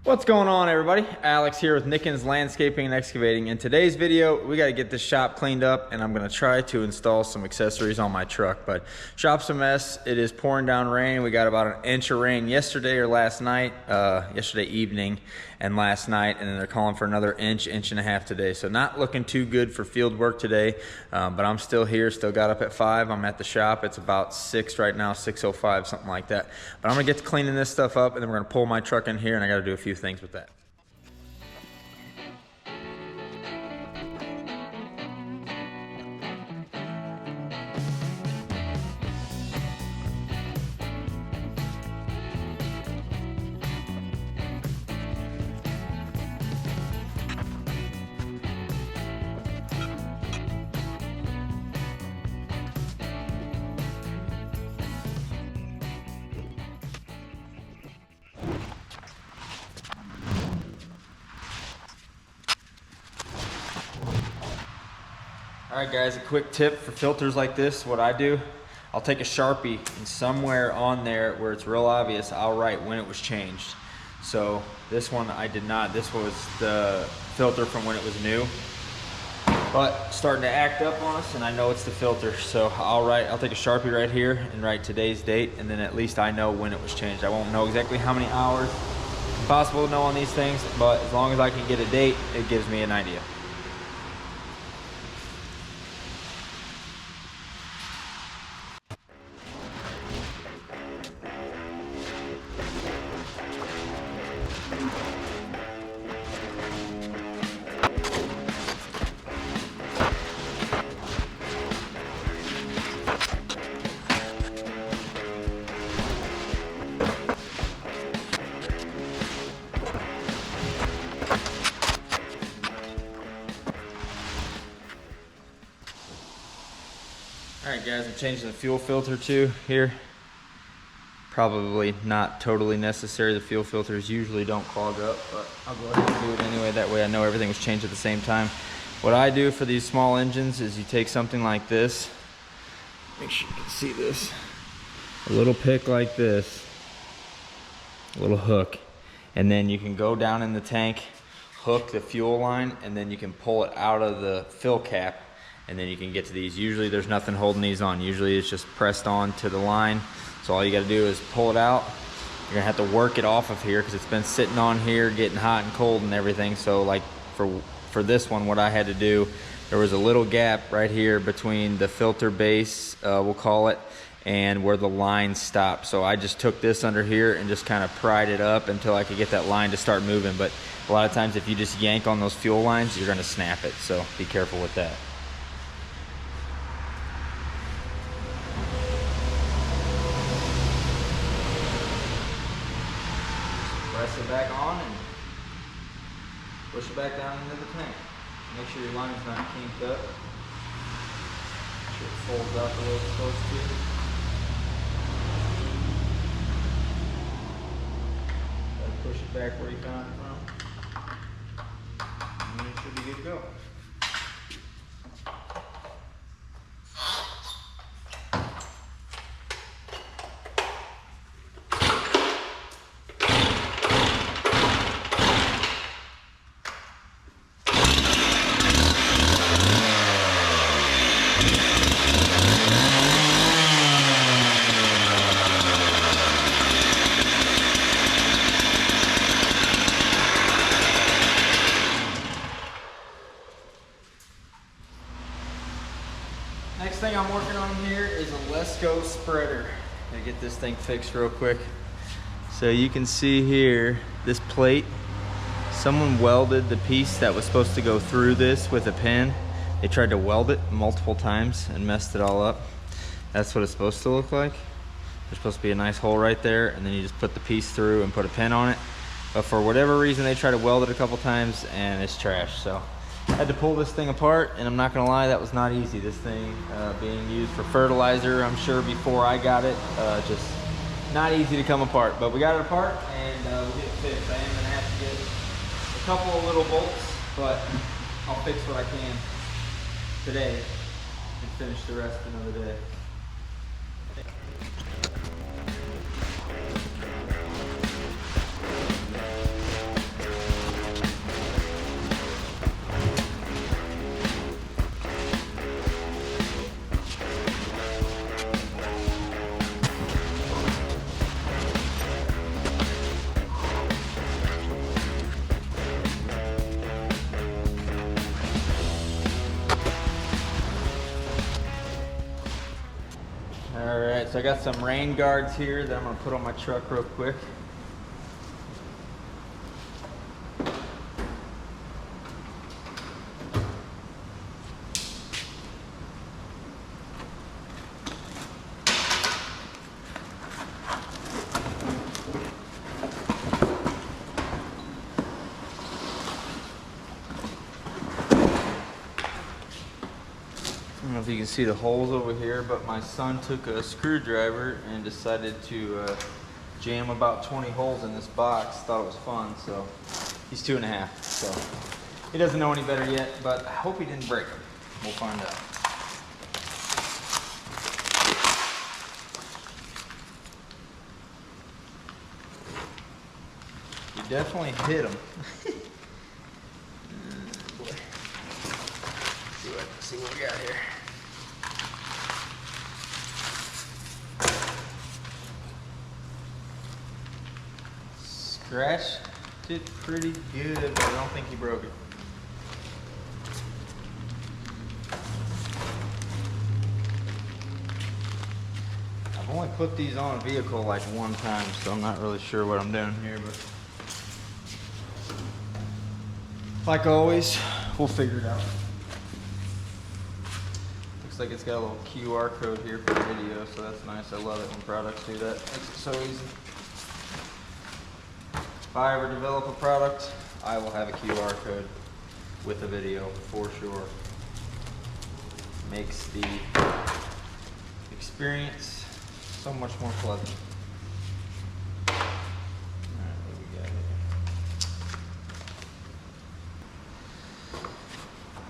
What's going on, everybody? Alex here with Nickens Landscaping and Excavating. In today's video, we got to get this shop cleaned up, and I'm going to try to install some accessories on my truck. But shop's a mess. It is pouring down rain. We got about an inch of rain yesterday or last night, yesterday evening and last night, and then they're calling for another inch and a half today. So not looking too good for field work today, but I'm still here, still got up at 5. I'm at the shop. It's about 6 right now, 6:05, something like that. But I'm going to get to cleaning this stuff up, and then we're going to pull my truck in here, and I got to do a few things with that. All right, guys, a quick tip for filters like this. What I do, I'll take a Sharpie, and somewhere on there where it's real obvious, I'll write when it was changed. So this one I did not. This was the filter from when it was new, but starting to act up on us, and I know it's the filter. So I'll take a Sharpie right here and write today's date, and then at least I know when it was changed. I won't know exactly how many hours. Impossible to know on these things, but as long as I can get a date, it gives me an idea. All right, guys, I'm changing the fuel filter too here. Probably not totally necessary. The fuel filters usually don't clog up, but I'll go ahead and do it anyway. That way I know everything was changed at the same time. What I do for these small engines is you take something like this. Make sure you can see this. A little pick like this, a little hook, and then you can go down in the tank, hook the fuel line, and then you can pull it out of the fill cap, and then you can get to these. Usually there's nothing holding these on. Usually it's just pressed on to the line. So all you gotta do is pull it out. You're gonna have to work it off of here because it's been sitting on here getting hot and cold and everything. So like for this one, what I had to do, there was a little gap right here between the filter base, we'll call it, and where the line stopped. So I just took this under here and just kind of pried it up until I could get that line to start moving. But a lot of times if you just yank on those fuel lines, you're gonna snap it. So be careful with that. Press it back on and push it back down into the tank. Make sure your line's not kinked up. Make sure it folds up the way it's supposed to. Push it back where you found it from. And then it should be good to go. Next thing I'm working on here is a Let's Go spreader. Gonna get this thing fixed real quick. So you can see here, this plate, someone welded the piece that was supposed to go through this with a pin. They tried to weld it multiple times and messed it all up. That's what it's supposed to look like. There's supposed to be a nice hole right there, and then you just put the piece through and put a pin on it. But for whatever reason, they tried to weld it a couple times and it's trash. So I had to pull this thing apart, and I'm not gonna lie, that was not easy. This thing being used for fertilizer, I'm sure before I got it, just not easy to come apart. But we got it apart, and we'll get it fixed. I am gonna have to get a couple of little bolts, but I'll fix what I can today and finish the rest another day. so I got some rain guards here that I'm gonna put on my truck real quick. I don't know if you can see the holes over here, but my son took a screwdriver and decided to jam about 20 holes in this box. Thought it was fun, so he's 2.5. So he doesn't know any better yet, but I hope he didn't break them. We'll find out. You definitely hit him. See what we got here. Scratched it pretty good, but I don't think he broke it. I've only put these on a vehicle like one time, so I'm not really sure what I'm doing here, but like always, we'll figure it out. Looks like it's got a little QR code here for the video, so that's nice. I love it when products do that. Makes it so easy. If I ever develop a product, I will have a QR code with a video for sure. Makes the experience so much more pleasant. Alright, what do we got here?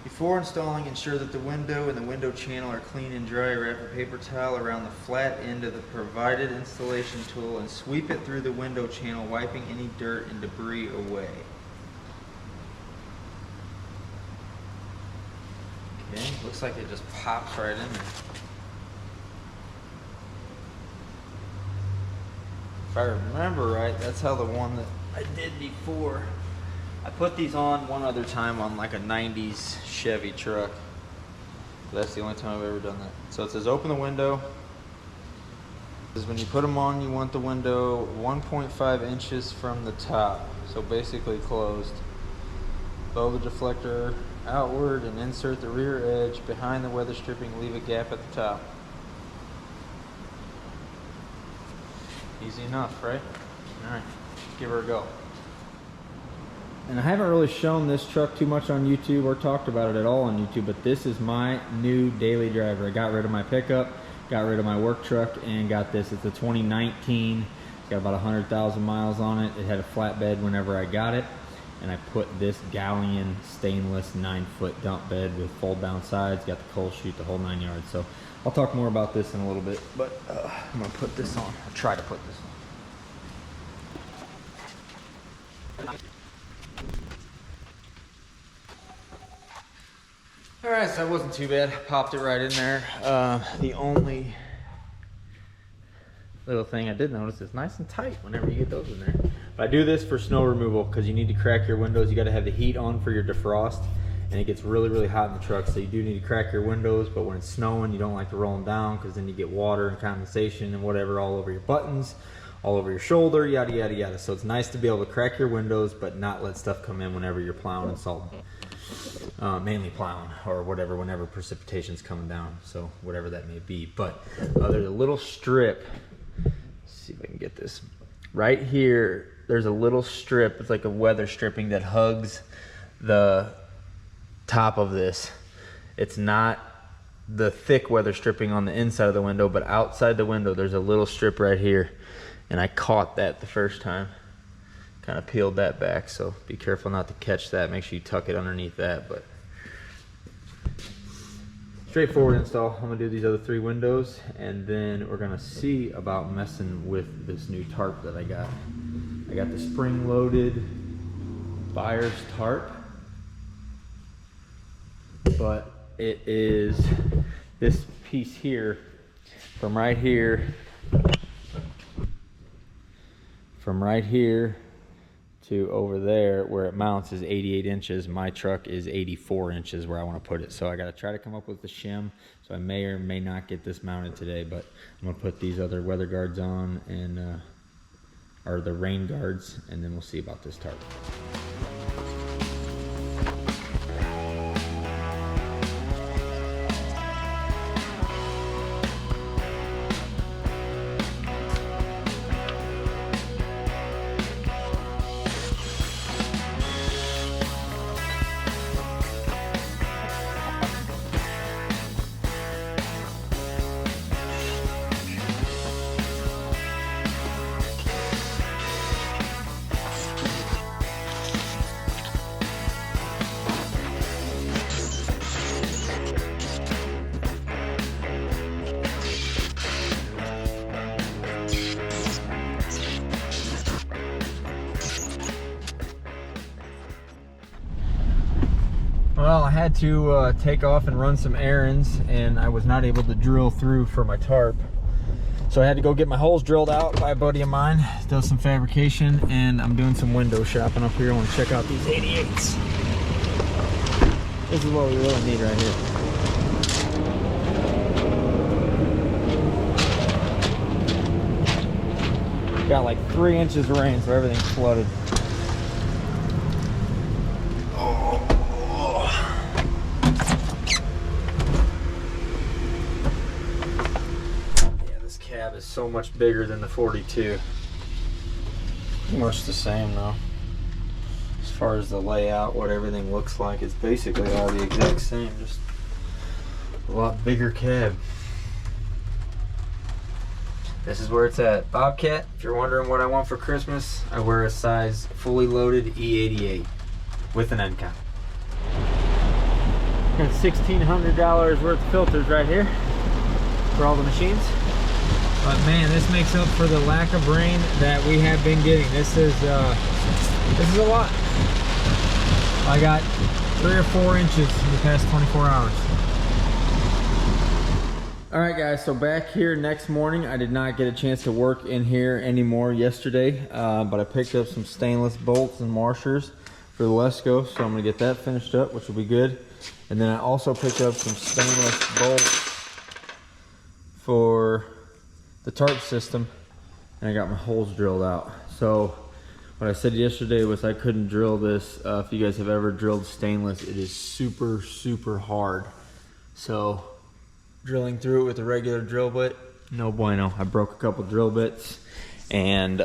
Before installing, ensure that the window and the window channel are clean and dry. Wrap a paper towel around the flat end of the provided installation tool and sweep it through the window channel, wiping any dirt and debris away. Okay, looks like it just pops right in there. If I remember right, that's how the one that I did before. I put these on one other time on like a 90s Chevy truck. That's the only time I've ever done that. So it says open the window. It says when you put them on, you want the window 1.5 inches from the top. So basically closed. Blow the deflector outward and insert the rear edge behind the weather stripping. Leave a gap at the top. Easy enough, right? All right, give her a go. And I haven't really shown this truck too much on YouTube or talked about it at all on YouTube, but this is my new daily driver. I got rid of my pickup, got rid of my work truck, and got this. It's a 2019. It's got about 100,000 miles on it. It had a flatbed whenever I got it, and I put this galleon stainless 9-foot dump bed with fold down sides, got the coal chute, the whole 9 yards. So I'll talk more about this in a little bit, but I'm gonna put this on. I'll try to put this on. All right, so that wasn't too bad. Popped it right in there. The only little thing I did notice is nice and tight whenever you get those in there. But I do this for snow removal because you need to crack your windows. You got to have the heat on for your defrost, and it gets really, really hot in the truck. So you do need to crack your windows, but when it's snowing, you don't like to roll them down because then you get water and condensation and whatever all over your buttons, all over your shoulder, yada, yada, yada. So it's nice to be able to crack your windows, but not let stuff come in whenever you're plowing and salting. Mainly plowing or whatever, whenever precipitation's coming down, so whatever that may be. But there's a little strip. Let's see if I can get this right here. There's a little strip. It's like a weather stripping that hugs the top of this. It's not the thick weather stripping on the inside of the window, but outside the window there's a little strip right here, and I caught that the first time. Kind of peeled that back, so be careful not to catch that. Make sure you tuck it underneath that. But straightforward install. I'm gonna do these other 3 windows, and then we're gonna see about messing with this new tarp that I got. I got the spring-loaded buyer's tarp, but it is this piece here, from right here to over there where it mounts is 88 inches. My truck is 84 inches where I want to put it. So I got to try to come up with the shim. So I may or may not get this mounted today, but I'm going to put these other weather guards on and, or the rain guards, and then we'll see about this tarp. Well, I had to take off and run some errands, and I was not able to drill through for my tarp. So I had to go get my holes drilled out by a buddy of mine. Does some fabrication, and I'm doing some window shopping up here. I want to check out these 88s. This is what we really need right here. Got like 3 inches of rain, so everything's flooded. Is so much bigger than the 42. Pretty much the same though. As far as the layout, what everything looks like, it's basically all the exact same, just a lot bigger cab. This is where it's at. Bobcat, if you're wondering what I want for Christmas, I wear a size fully loaded E88 with an end cap. Got $1,600 worth of filters right here for all the machines. But man, this makes up for the lack of rain that we have been getting. This is a lot. I got 3 or 4 inches in the past 24 hours. All right guys, so back here next morning. I did not get a chance to work in here anymore yesterday, but I picked up some stainless bolts and washers for the Lesco, so I'm gonna get that finished up, which will be good. And then I also picked up some stainless bolts for the tarp system, and I got my holes drilled out. So what I said yesterday was I couldn't drill this. If you guys have ever drilled stainless, it is super, super hard. So drilling through it with a regular drill bit, no bueno. I broke a couple drill bits, and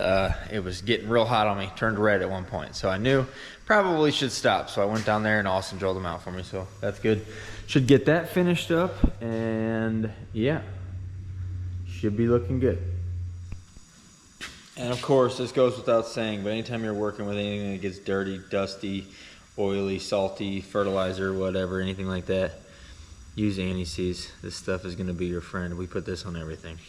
it was getting real hot on me, turned red at one point. So I knew probably should stop. So I went down there and Austin drilled them out for me, so that's good. Should get that finished up, and yeah, should be looking good. And of course, this goes without saying, but anytime you're working with anything that gets dirty, dusty, oily, salty, fertilizer, whatever, anything like that, use anti-seize. This stuff is gonna be your friend. We put this on everything.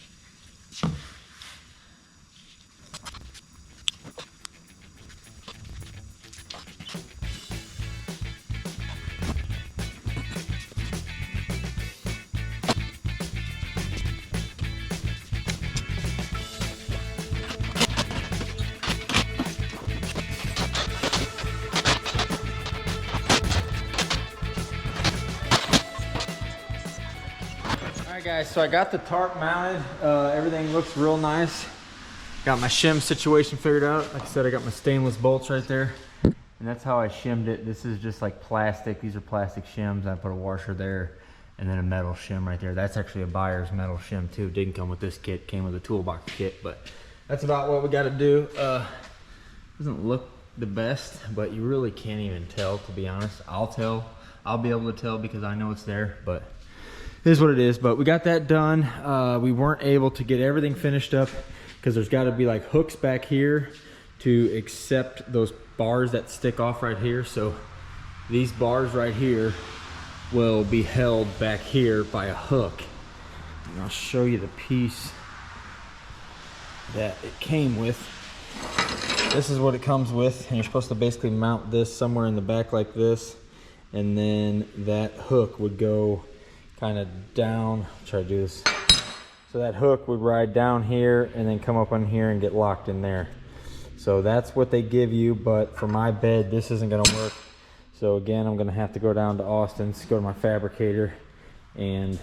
Guys, so I got the tarp mounted. Everything looks real nice. Got my shim situation figured out. Like I said, I got my stainless bolts right there, and that's how I shimmed it. This is just like plastic. These are plastic shims. I put a washer there and then a metal shim right there. That's actually a buyer's metal shim too. Didn't come with this kit, came with a toolbox kit, but that's about what we got to do. Doesn't look the best, but you really can't even tell, to be honest. I'll be able to tell because I know it's there, but it is what it is. But we got that done. We weren't able to get everything finished up because there's got to be like hooks back here to accept those bars that stick off right here. So these bars right here will be held back here by a hook. And I'll show you the piece that it came with. This is what it comes with, and you're supposed to basically mount this somewhere in the back like this, and then that hook would go kind of down. I'll try to do this. So that hook would ride down here and then come up on here and get locked in there. So that's what they give you, but for my bed, this isn't gonna work. So again, I'm gonna have to go down to Austin's, go to my fabricator and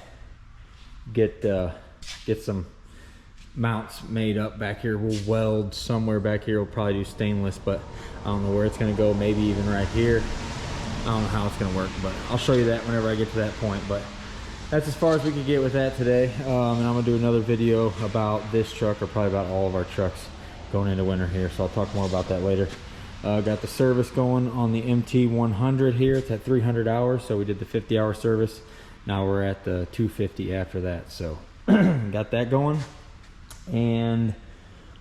get some mounts made up back here. We'll weld somewhere back here. We'll probably do stainless, but I don't know where it's gonna go. Maybe even right here. I don't know how it's gonna work, but I'll show you that whenever I get to that point. But that's as far as we can get with that today. And I'm gonna do another video about this truck, or probably about all of our trucks going into winter here. So I'll talk more about that later. Got the service going on the MT100 here. It's at 300 hours. So we did the 50-hour service. Now we're at the 250 after that. So got that going. And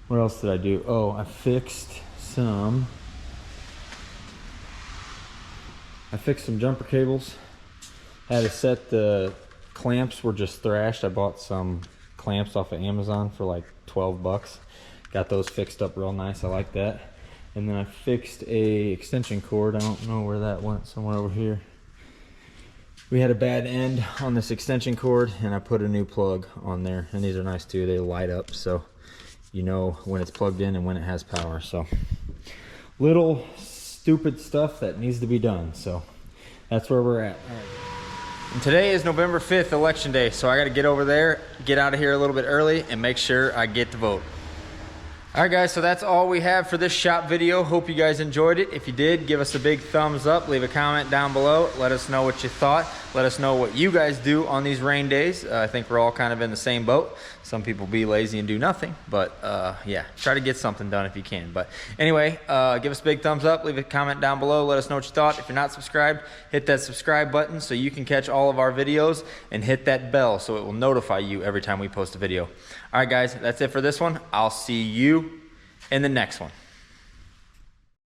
what else did I do? Oh, I fixed some jumper cables. Had to set the clamps, were just thrashed. I bought some clamps off of Amazon for like 12 bucks. Got those fixed up real nice. I like that. And then I fixed a extension cord. I don't know where that went, somewhere over here. We had a bad end on this extension cord, and I put a new plug on there. And these are nice too. They light up, so you know when it's plugged in and when it has power. So little stupid stuff that needs to be done. So that's where we're at. All right. And today is November 5th, election day. So I got to get over there, get out of here a little bit early, and make sure I get to vote. All right, guys, so that's all we have for this shop video. Hope you guys enjoyed it. If you did, give us a big thumbs up. Leave a comment down below. Let us know what you thought. Let us know what you guys do on these rain days. I think we're all kind of in the same boat. Some people be lazy and do nothing, but yeah, try to get something done if you can. But anyway, give us a big thumbs up. Leave a comment down below. Let us know what you thought. If you're not subscribed, hit that subscribe button so you can catch all of our videos, and hit that bell so it will notify you every time we post a video. All right, guys, that's it for this one. I'll see you in the next one.